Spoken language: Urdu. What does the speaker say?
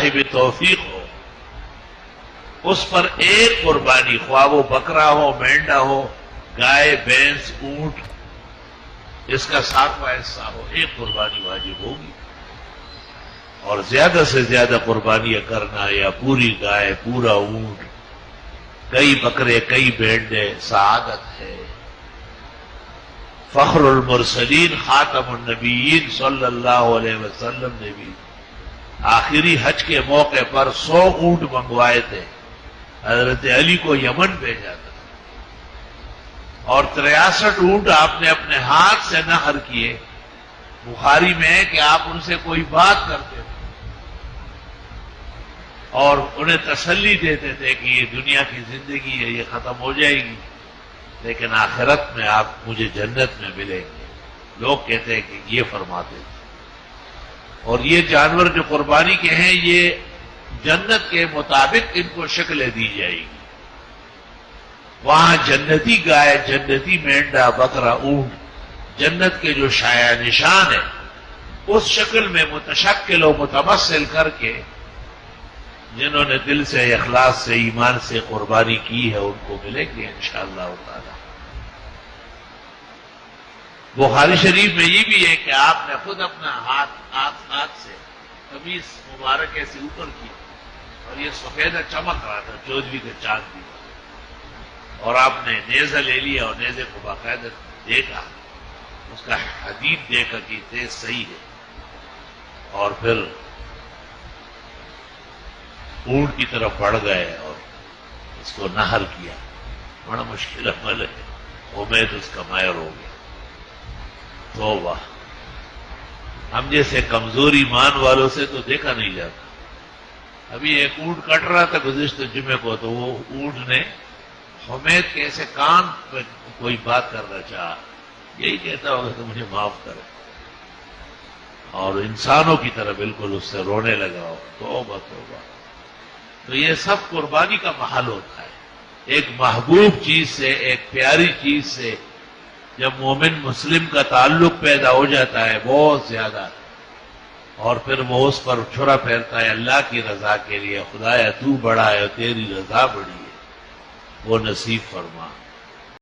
صاحب توفیق ہو اس پر ایک قربانی، خواہ وہ بکرا ہو، مینڈا ہو، گائے، بھینس، اونٹ، اس کا 7واں حصہ ہو، ایک قربانی واجب ہوگی. اور زیادہ سے زیادہ قربانیاں کرنا، یا پوری گائے، پورا اونٹ، کئی بکرے، کئی بھینڈے، سعادت ہے. فخر المرسلین خاتم النبیین صلی اللہ علیہ وسلم نے بھی آخری حج کے موقع پر 100 اونٹ منگوائے تھے، حضرت علی کو یمن بھیجا تھا، اور 63 اونٹ آپ نے اپنے ہاتھ سے نحر کیے. بخاری میں ہے کہ آپ ان سے کوئی بات کرتے تھے اور انہیں تسلی دیتے تھے کہ یہ دنیا کی زندگی ہے، یہ ختم ہو جائے گی، لیکن آخرت میں آپ مجھے جنت میں ملیں گے. لوگ کہتے ہیں کہ یہ فرماتے تھے. اور یہ جانور جو قربانی کے ہیں، یہ جنت کے مطابق ان کو شکلیں دی جائے گی. وہاں جنتی گائے، جنتی مینڈا، بکرا، اونٹ جنت کے جو شایع نشان ہیں اس شکل میں متشکل و متمثل کر کے جنہوں نے دل سے، اخلاص سے، ایمان سے قربانی کی ہے ان کو ملیں گے انشاءاللہ تعالی. بخاری شریف میں یہ بھی ہے کہ آپ نے خود اپنا ہاتھ سے قمیص مبارک ایسے اوپر کی اور یہ سفیدہ چمک رہا تھا 14ویں کے چاند کی، اور آپ نے نیزہ لے لیا اور نیزے کو باقاعدہ دیکھا، اس کا حدید دیکھا کہ تیز صحیح ہے، اور پھر اونٹ کی طرف بڑھ گئے اور اس کو نہر کیا. بڑا مشکل عمل ہے. امید اس کا مائر ہو گیا. توبہ. ہم جیسے کمزور ایمان والوں سے تو دیکھا نہیں جاتا. ابھی ایک اونٹ کٹ رہا تھا گزشتہ جمعے کو، تو وہ اونٹ نے حمید کے ایسے کان پہ کوئی بات کرنا چاہا، یہی کہتا ہوگا کہ مجھے معاف کرے، اور انسانوں کی طرح بالکل اس سے رونے لگا ہو. توبہ توبہ. تو یہ سب قربانی کا محل ہوتا ہے. ایک محبوب چیز سے، ایک پیاری چیز سے جب مومن مسلم کا تعلق پیدا ہو جاتا ہے بہت زیادہ، اور پھر وہ اس پر چھرا پھیرتا ہے اللہ کی رضا کے لیے، خدایا تو بڑا ہے اور تیری رضا بڑی ہے، وہ نصیب فرما.